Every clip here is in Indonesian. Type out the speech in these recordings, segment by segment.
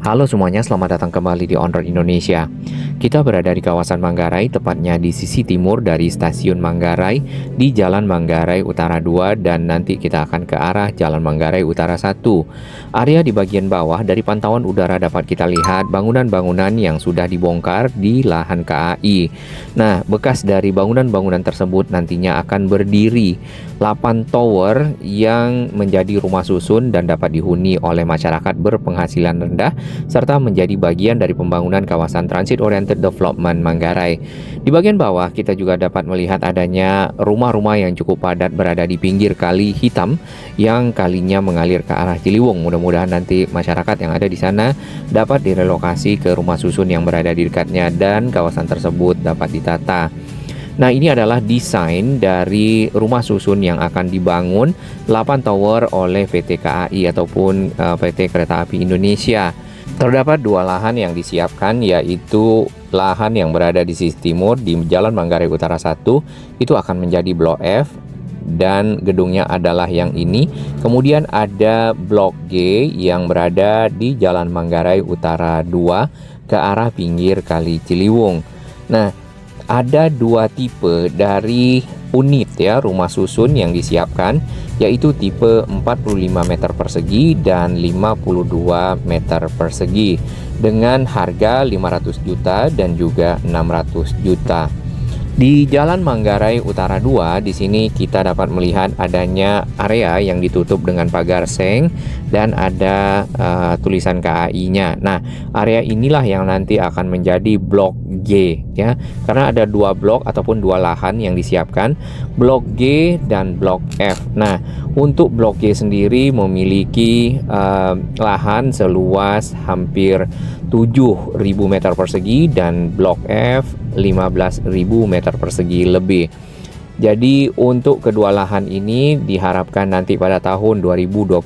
Halo semuanya, selamat datang kembali di On Road Indonesia. Kita berada di kawasan Manggarai, tepatnya di sisi timur dari stasiun Manggarai di Jalan Manggarai Utara 2 dan nanti kita akan ke arah Jalan Manggarai Utara 1. Area di bagian bawah dari pantauan udara dapat kita lihat bangunan-bangunan yang sudah dibongkar di lahan KAI. Nah, bekas dari bangunan-bangunan tersebut nantinya akan berdiri 8 tower yang menjadi rumah susun dan dapat dihuni oleh masyarakat berpenghasilan rendah serta menjadi bagian dari pembangunan kawasan Transit Oriented Development Manggarai. Di bagian bawah kita juga dapat melihat adanya rumah-rumah yang cukup padat berada di pinggir kali hitam yang kalinya mengalir ke arah Ciliwung. Mudah-mudahan nanti masyarakat yang ada di sana dapat direlokasi ke rumah susun yang berada di dekatnya dan kawasan tersebut dapat ditata. Nah, ini adalah desain dari rumah susun yang akan dibangun 8 tower oleh PT KAI ataupun PT Kereta Api Indonesia. Terdapat 2 lahan yang disiapkan, yaitu lahan yang berada di sisi timur di Jalan Manggarai Utara 1 itu akan menjadi Blok F dan gedungnya adalah yang ini. Kemudian ada Blok G yang berada di Jalan Manggarai Utara 2 ke arah pinggir Kali Ciliwung. Nah, ada 2 tipe dari unit ya rumah susun yang disiapkan, yaitu tipe 45 meter persegi dan 52 meter persegi dengan harga 500 juta dan juga 600 juta. Di Jalan Manggarai Utara 2 di sini kita dapat melihat adanya area yang ditutup dengan pagar seng dan ada tulisan KAI-nya. Nah, area inilah yang nanti akan menjadi Blok G ya. Karena ada 2 blok ataupun 2 lahan yang disiapkan, Blok G dan Blok F. Nah, untuk Blok G sendiri memiliki lahan seluas hampir 7.000 meter persegi dan Blok F 15.000 meter persegi lebih. Jadi untuk kedua lahan ini diharapkan nanti pada tahun 2027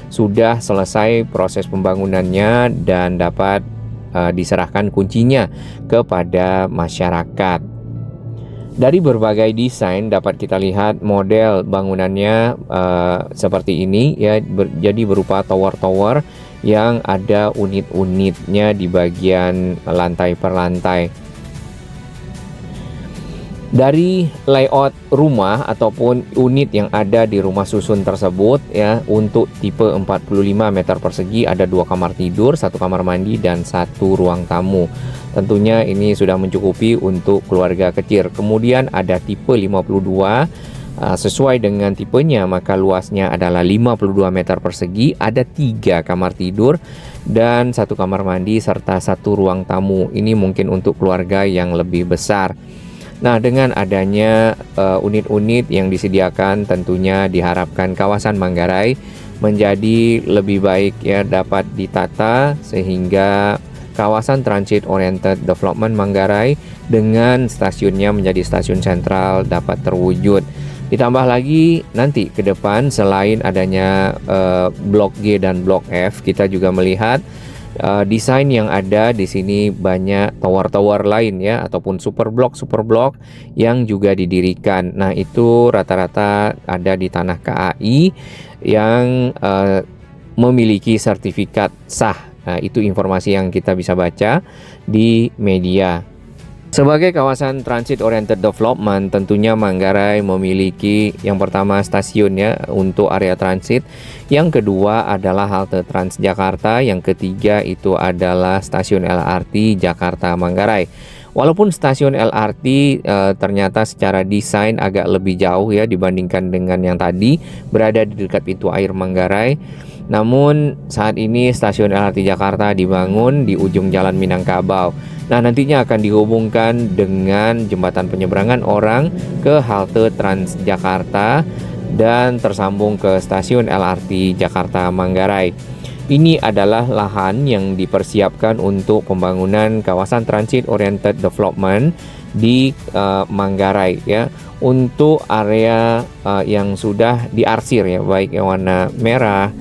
sudah selesai proses pembangunannya dan dapat diserahkan kuncinya kepada masyarakat. Dari berbagai desain dapat kita lihat model bangunannya seperti ini ya, jadi berupa tower-tower yang ada unit-unitnya di bagian lantai per lantai. Dari layout rumah ataupun unit yang ada di rumah susun tersebut ya, untuk tipe 45 meter persegi ada 2 kamar tidur, 1 kamar mandi dan 1 ruang tamu. Tentunya ini sudah mencukupi untuk keluarga kecil. Kemudian ada tipe 52 sesuai dengan tipenya, maka luasnya adalah 52 meter persegi, ada 3 kamar tidur dan 1 kamar mandi serta 1 ruang tamu. Ini mungkin untuk keluarga yang lebih besar. Nah, dengan adanya unit-unit yang disediakan, tentunya diharapkan kawasan Manggarai menjadi lebih baik ya, dapat ditata sehingga kawasan Transit Oriented Development Manggarai dengan stasiunnya menjadi stasiun sentral dapat terwujud. Ditambah lagi nanti ke depan selain adanya Blok G dan Blok F, kita juga melihat desain yang ada di sini banyak tower-tower lain ya ataupun super blok yang juga didirikan. Nah, itu rata-rata ada di tanah KAI yang memiliki sertifikat sah. Nah, itu informasi yang kita bisa baca di media. Sebagai kawasan Transit Oriented Development, tentunya Manggarai memiliki yang pertama stasiun ya untuk area transit, yang kedua adalah halte Transjakarta, yang ketiga itu adalah stasiun LRT Jakarta Manggarai. Walaupun stasiun LRT ternyata secara desain agak lebih jauh ya dibandingkan dengan yang tadi berada di dekat pintu air Manggarai, namun saat ini stasiun LRT Jakarta dibangun di ujung Jalan Minangkabau. Nah, nantinya akan dihubungkan dengan jembatan penyeberangan orang ke halte Transjakarta dan tersambung ke stasiun LRT Jakarta Manggarai. Ini adalah lahan yang dipersiapkan untuk pembangunan kawasan Transit Oriented Development di Manggarai ya. Untuk area yang sudah diarsir ya, baik yang warna merah,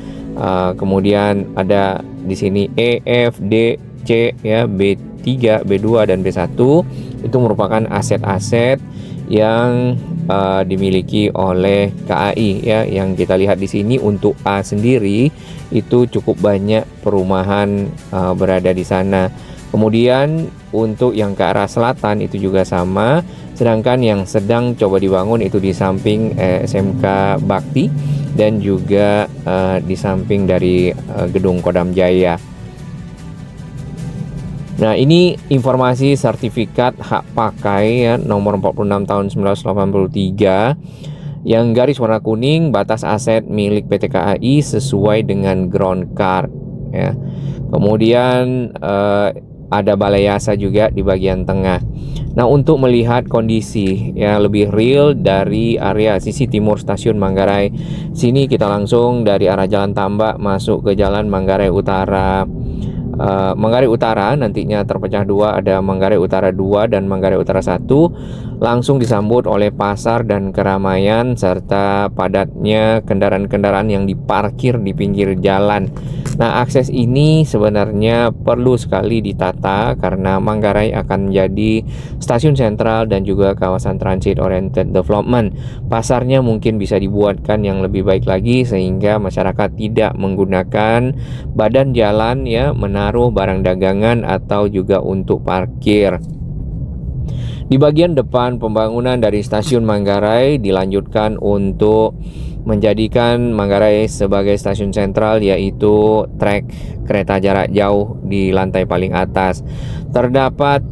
kemudian ada di sini E, F, D, C ya, B3, B2 dan B1 itu merupakan aset-aset yang dimiliki oleh KAI ya. Yang kita lihat di sini untuk A sendiri itu cukup banyak perumahan berada di sana. Kemudian untuk yang ke arah selatan itu juga sama, sedangkan yang sedang coba dibangun itu di samping SMK Bakti dan juga di samping dari gedung Kodam Jaya. Nah, ini informasi sertifikat hak pakai ya, nomor 46 tahun 1983 yang garis warna kuning, batas aset milik PT KAI sesuai dengan ground card ya. Kemudian ada balai yasa juga di bagian tengah. Nah, untuk melihat kondisi ya lebih real dari area sisi timur Stasiun Manggarai, sini kita langsung dari arah Jalan Tambak masuk ke Jalan Manggarai Utara. Manggarai Utara nantinya terpecah dua, ada Manggarai Utara 2 dan Manggarai Utara 1, langsung disambut oleh pasar dan keramaian serta padatnya kendaraan-kendaraan yang diparkir di pinggir jalan. Nah, akses ini sebenarnya perlu sekali ditata karena Manggarai akan menjadi stasiun sentral dan juga kawasan transit oriented development. Pasarnya mungkin bisa dibuatkan yang lebih baik lagi sehingga masyarakat tidak menggunakan badan jalan ya menaruh barang dagangan atau juga untuk parkir. Di bagian depan pembangunan dari stasiun Manggarai dilanjutkan untuk menjadikan Manggarai sebagai stasiun sentral, yaitu trek kereta jarak jauh di lantai paling atas. Terdapat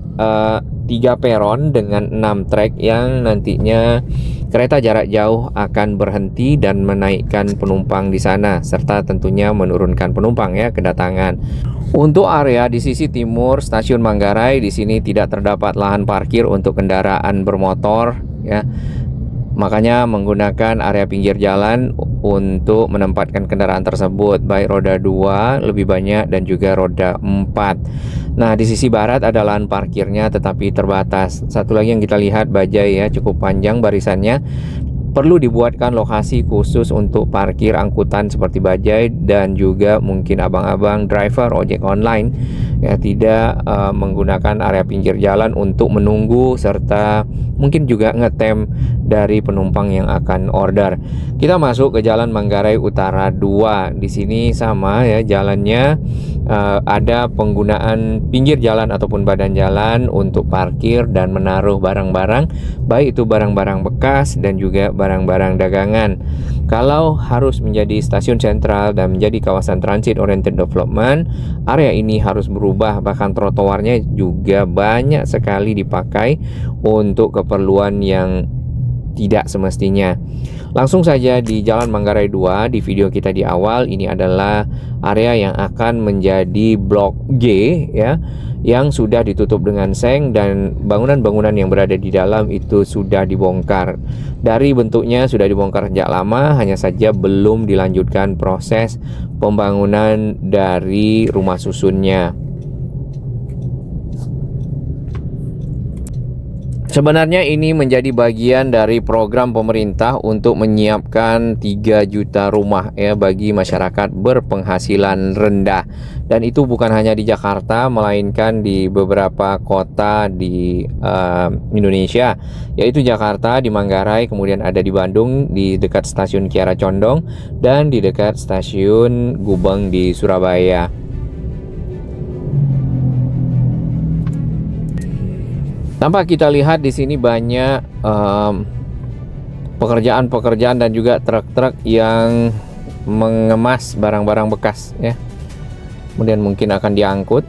3 peron dengan 6 trek yang nantinya kereta jarak jauh akan berhenti dan menaikkan penumpang di sana serta tentunya menurunkan penumpang ya kedatangan. Untuk area di sisi timur stasiun Manggarai, di sini tidak terdapat lahan parkir untuk kendaraan bermotor ya. Makanya menggunakan area pinggir jalan untuk menempatkan kendaraan tersebut, baik roda 2 lebih banyak dan juga roda 4. Nah, di sisi barat ada lahan parkirnya tetapi terbatas. Satu lagi yang kita lihat, bajai ya, cukup panjang barisannya. Perlu dibuatkan lokasi khusus untuk parkir angkutan seperti bajai dan juga mungkin abang-abang driver ojek online ya, tidak menggunakan area pinggir jalan untuk menunggu serta mungkin juga ngetem dari penumpang yang akan order. Kita masuk ke Jalan Manggarai Utara 2. Di sini sama ya jalannya, ada penggunaan pinggir jalan ataupun badan jalan untuk parkir dan menaruh barang-barang, baik itu barang-barang bekas dan juga barang-barang dagangan. Kalau harus menjadi stasiun sentral dan menjadi kawasan transit oriented development, area ini harus berubah, bahkan trotoarnya juga banyak sekali dipakai untuk keperluan yang tidak semestinya. Langsung saja di Jalan Manggarai 2, di video kita di awal, ini adalah area yang akan menjadi blok G ya, yang sudah ditutup dengan seng dan bangunan-bangunan yang berada di dalam itu sudah dibongkar. Dari bentuknya sudah dibongkar sejak lama, hanya saja belum dilanjutkan proses pembangunan dari rumah susunnya. Sebenarnya ini menjadi bagian dari program pemerintah untuk menyiapkan 3 juta rumah ya bagi masyarakat berpenghasilan rendah. Dan itu bukan hanya di Jakarta, melainkan di beberapa kota di Indonesia, yaitu Jakarta, di Manggarai, kemudian ada di Bandung, di dekat stasiun Kiara Condong, dan di dekat stasiun Gubeng di Surabaya. Tampak kita lihat di sini banyak pekerjaan-pekerjaan dan juga truk-truk yang mengemas barang-barang bekas ya. Kemudian mungkin akan diangkut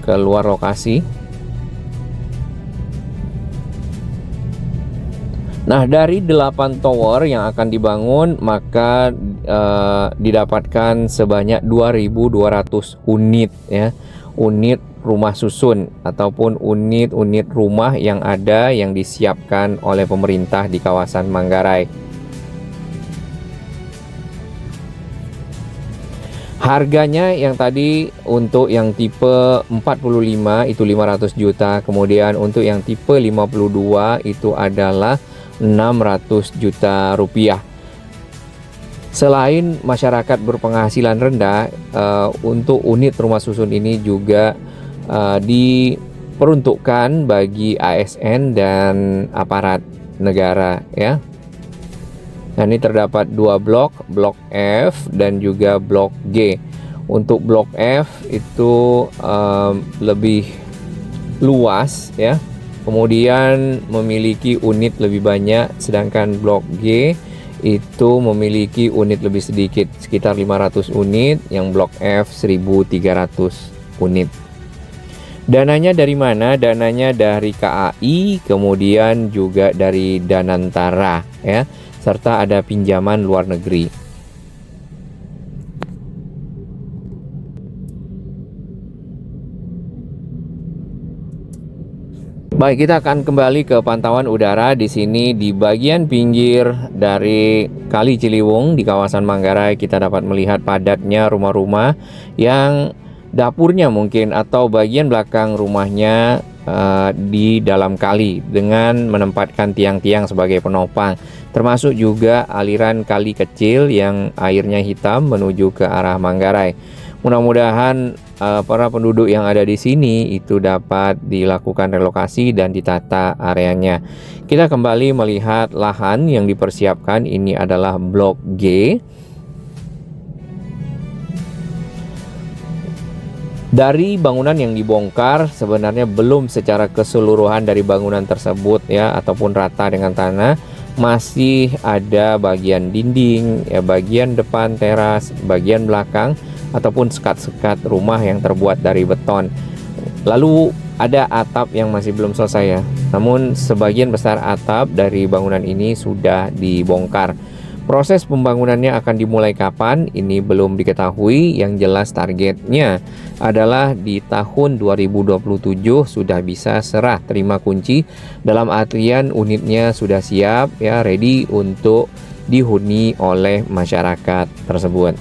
ke luar lokasi. Nah, dari 8 tower yang akan dibangun, maka didapatkan sebanyak 2.200 unit ya, unit rumah susun ataupun unit-unit rumah yang ada yang disiapkan oleh pemerintah di kawasan Manggarai. Harganya yang tadi untuk yang tipe 45 itu 500 juta, kemudian untuk yang tipe 52 itu adalah 600 juta rupiah. Selain masyarakat berpenghasilan rendah, untuk unit rumah susun ini juga diperuntukkan bagi ASN dan aparat negara ya. Nah, ini terdapat 2 blok, blok F dan juga blok G. Untuk blok F itu lebih luas ya, kemudian memiliki unit lebih banyak, sedangkan blok G itu memiliki unit lebih sedikit, sekitar 500 unit, yang blok F 1300 unit. Dananya dari mana? Dananya dari KAI, kemudian juga dari Danantara ya, serta ada pinjaman luar negeri. Baik, kita akan kembali ke pantauan udara di sini di bagian pinggir dari Kali Ciliwung di kawasan Manggarai. Kita dapat melihat padatnya rumah-rumah yang dapurnya mungkin atau bagian belakang rumahnya di dalam kali dengan menempatkan tiang-tiang sebagai penopang, termasuk juga aliran kali kecil yang airnya hitam menuju ke arah Manggarai. Mudah-mudahan para penduduk yang ada di sini itu dapat dilakukan relokasi dan ditata areanya. Kita kembali melihat lahan yang dipersiapkan. Ini adalah blok G. Dari bangunan yang dibongkar sebenarnya belum secara keseluruhan dari bangunan tersebut ya, ataupun rata dengan tanah. Masih ada bagian dinding ya, bagian depan teras, bagian belakang, ataupun sekat-sekat rumah yang terbuat dari beton. Lalu ada atap yang masih belum selesai ya. Namun sebagian besar atap dari bangunan ini sudah dibongkar. Proses pembangunannya akan dimulai kapan? Ini belum diketahui. Yang jelas targetnya adalah di tahun 2027 sudah bisa serah terima kunci, dalam artian unitnya sudah siap ya, ready untuk dihuni oleh masyarakat tersebut.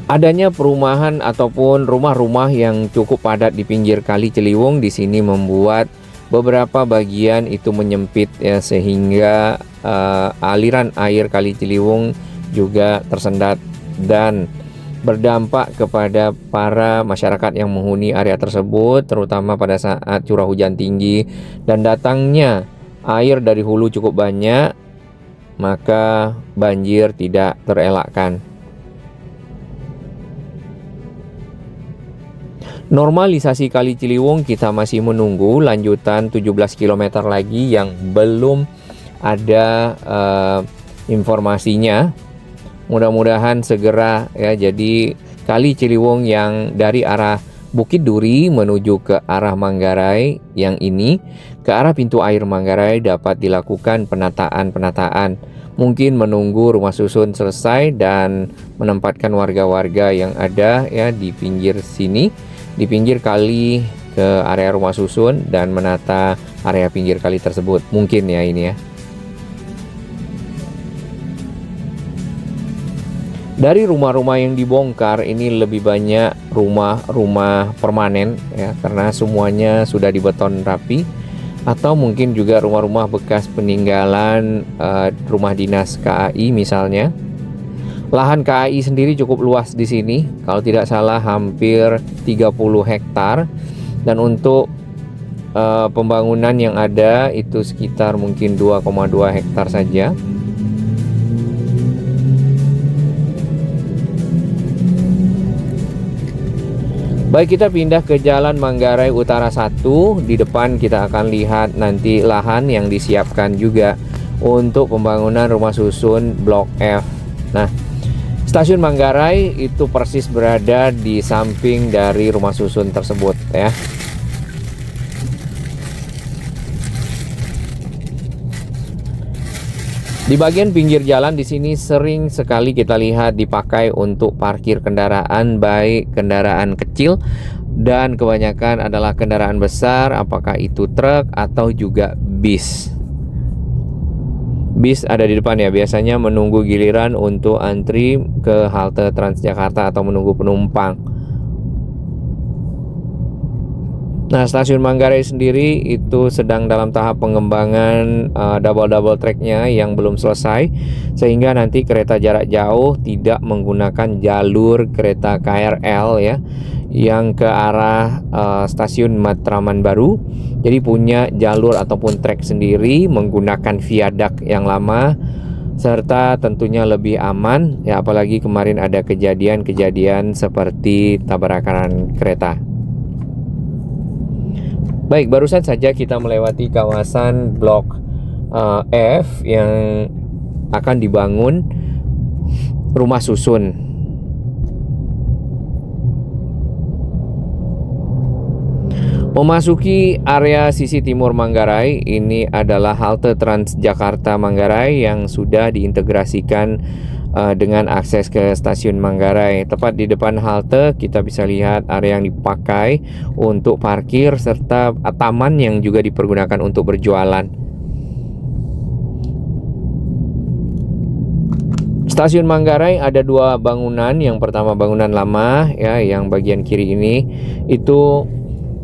Adanya perumahan ataupun rumah-rumah yang cukup padat di pinggir Kali Ciliwung di sini membuat beberapa bagian itu menyempit ya, sehingga aliran air Kali Ciliwung juga tersendat dan berdampak kepada para masyarakat yang menghuni area tersebut, terutama pada saat curah hujan tinggi dan datangnya air dari hulu cukup banyak, maka banjir tidak terelakkan. Normalisasi Kali Ciliwung kita masih menunggu lanjutan 17 km lagi yang belum ada informasinya. Mudah-mudahan segera ya. Jadi Kali Ciliwung yang dari arah Bukit Duri menuju ke arah Manggarai yang ini, ke arah pintu air Manggarai dapat dilakukan penataan. Mungkin menunggu rumah susun selesai dan menempatkan warga-warga yang ada ya di pinggir sini, di pinggir kali ke area rumah susun dan menata area pinggir kali tersebut. Mungkin ya ini ya. Dari rumah-rumah yang dibongkar ini lebih banyak rumah-rumah permanen ya, karena semuanya sudah dibeton rapi, atau mungkin juga rumah-rumah bekas peninggalan rumah dinas KAI misalnya. Lahan KAI sendiri cukup luas di sini, kalau tidak salah hampir 30 hektar, dan untuk pembangunan yang ada itu sekitar mungkin 2,2 hektar saja. Baik, kita pindah ke Jalan Manggarai Utara 1. Di depan kita akan lihat nanti lahan yang disiapkan juga untuk pembangunan rumah susun blok F. Nah, stasiun Manggarai itu persis berada di samping dari rumah susun tersebut ya. Di bagian pinggir jalan di sini sering sekali kita lihat dipakai untuk parkir kendaraan, baik kendaraan kecil dan kebanyakan adalah kendaraan besar, apakah itu truk atau juga bis. Bis ada di depan ya, biasanya menunggu giliran untuk antri ke halte Transjakarta atau menunggu penumpang. Nah, stasiun Manggarai sendiri itu sedang dalam tahap pengembangan double tracknya yang belum selesai, sehingga nanti kereta jarak jauh tidak menggunakan jalur kereta KRL ya, yang ke arah stasiun Matraman Baru. Jadi punya jalur ataupun trek sendiri menggunakan viadak yang lama serta tentunya lebih aman ya, apalagi kemarin ada kejadian-kejadian seperti tabrakan kereta. Baik, barusan saja kita melewati kawasan Blok F yang akan dibangun rumah susun. Memasuki area sisi timur Manggarai, ini adalah halte Transjakarta Manggarai yang sudah diintegrasikan dengan akses ke stasiun Manggarai. Tepat di depan halte kita bisa lihat area yang dipakai untuk parkir serta taman yang juga dipergunakan untuk berjualan. Stasiun Manggarai ada dua bangunan. Yang pertama bangunan lama ya, yang bagian kiri ini itu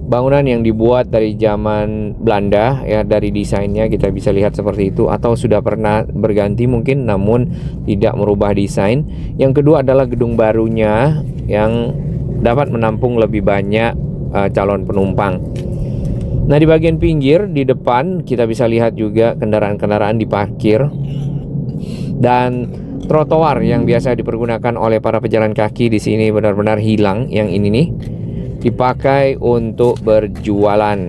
bangunan yang dibuat dari zaman Belanda ya, dari desainnya kita bisa lihat seperti itu, atau sudah pernah berganti mungkin namun tidak merubah desain. Yang kedua adalah gedung barunya yang dapat menampung lebih banyak calon penumpang. Nah, di bagian pinggir di depan kita bisa lihat juga kendaraan-kendaraan diparkir, dan trotoar yang biasa dipergunakan oleh para pejalan kaki di sini benar-benar hilang. Yang ini nih dipakai untuk berjualan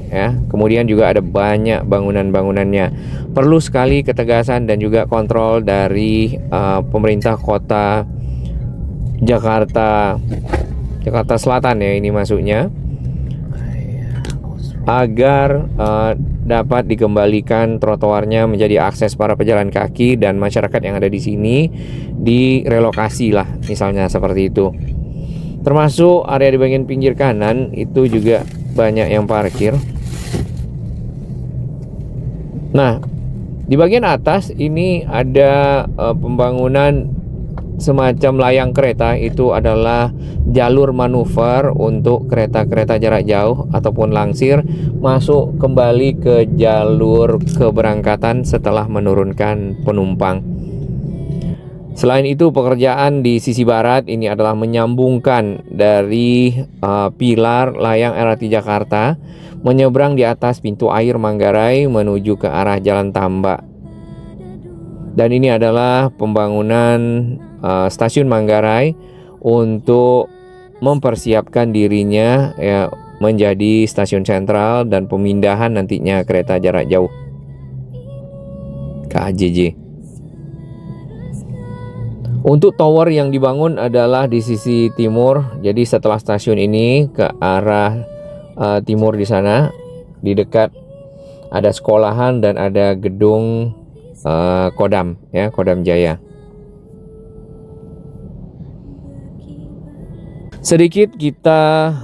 ya. Kemudian juga ada banyak bangunan-bangunannya. Perlu sekali ketegasan dan juga kontrol dari pemerintah kota Jakarta Selatan ya, ini masuknya, agar dapat dikembalikan trotoarnya menjadi akses para pejalan kaki dan masyarakat yang ada di sini direlokasi lah, misalnya seperti itu. Termasuk area di bagian pinggir kanan itu juga banyak yang parkir. Nah, di bagian atas ini ada pembangunan semacam layang kereta. Itu adalah jalur manuver untuk kereta-kereta jarak jauh ataupun langsir masuk kembali ke jalur keberangkatan setelah menurunkan penumpang. Selain itu, pekerjaan di sisi barat ini adalah menyambungkan dari pilar layang LRT Jakarta menyeberang di atas pintu air Manggarai menuju ke arah Jalan Tambak. Dan ini adalah pembangunan stasiun Manggarai untuk mempersiapkan dirinya ya menjadi stasiun sentral dan pemindahan nantinya kereta jarak jauh KJJ. Untuk tower yang dibangun adalah di sisi timur. Jadi setelah stasiun ini ke arah timur di sana, di dekat ada sekolahan dan ada gedung Kodam ya, Kodam Jaya. Sedikit kita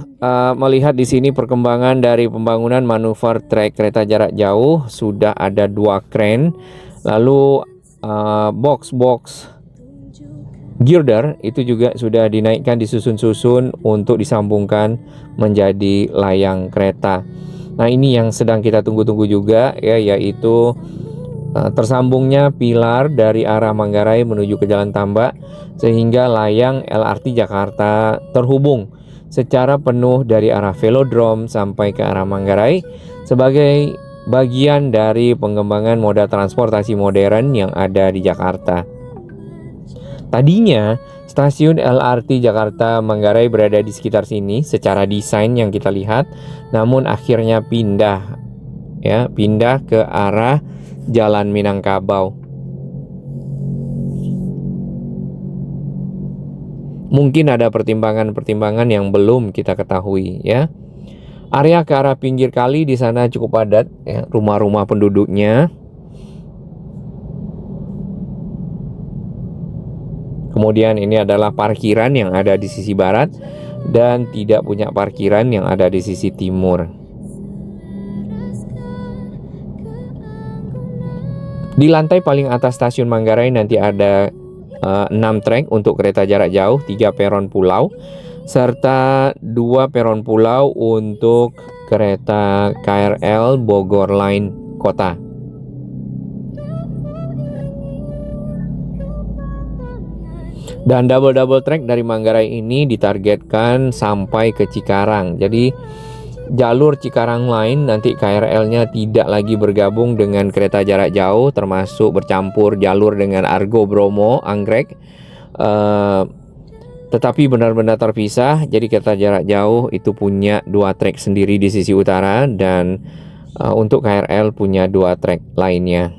melihat di sini perkembangan dari pembangunan manuver trek kereta jarak jauh. Sudah ada 2 kren, lalu box girder itu juga sudah dinaikkan, disusun-susun untuk disambungkan menjadi layang kereta. Nah, ini yang sedang kita tunggu-tunggu juga ya, yaitu tersambungnya pilar dari arah Manggarai menuju ke Jalan Tambak sehingga layang LRT Jakarta terhubung secara penuh dari arah Velodrome sampai ke arah Manggarai sebagai bagian dari pengembangan moda transportasi modern yang ada di Jakarta. Tadinya stasiun LRT Jakarta Manggarai berada di sekitar sini secara desain yang kita lihat, namun akhirnya pindah ke arah Jalan Minangkabau. Mungkin ada pertimbangan-pertimbangan yang belum kita ketahui ya. Area ke arah pinggir kali di sana cukup padat ya, rumah-rumah penduduknya. Kemudian ini adalah parkiran yang ada di sisi barat dan tidak punya parkiran yang ada di sisi timur. Di lantai paling atas stasiun Manggarai nanti ada 6 trek untuk kereta jarak jauh, 3 peron pulau, serta 2 peron pulau untuk kereta KRL Bogor Line Kota. Dan double track dari Manggarai ini ditargetkan sampai ke Cikarang. Jadi jalur Cikarang Line nanti KRL-nya tidak lagi bergabung dengan kereta jarak jauh, termasuk bercampur jalur dengan Argo Bromo, Anggrek. Tetapi benar-benar terpisah. Jadi kereta jarak jauh itu punya 2 trek sendiri di sisi utara, dan untuk KRL punya 2 trek lainnya.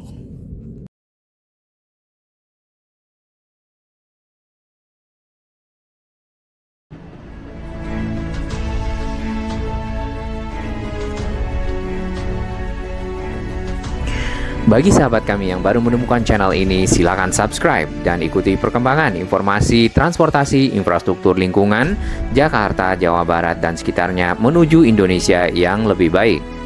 Bagi sahabat kami yang baru menemukan channel ini, silakan subscribe dan ikuti perkembangan informasi transportasi infrastruktur lingkungan Jakarta, Jawa Barat, dan sekitarnya menuju Indonesia yang lebih baik.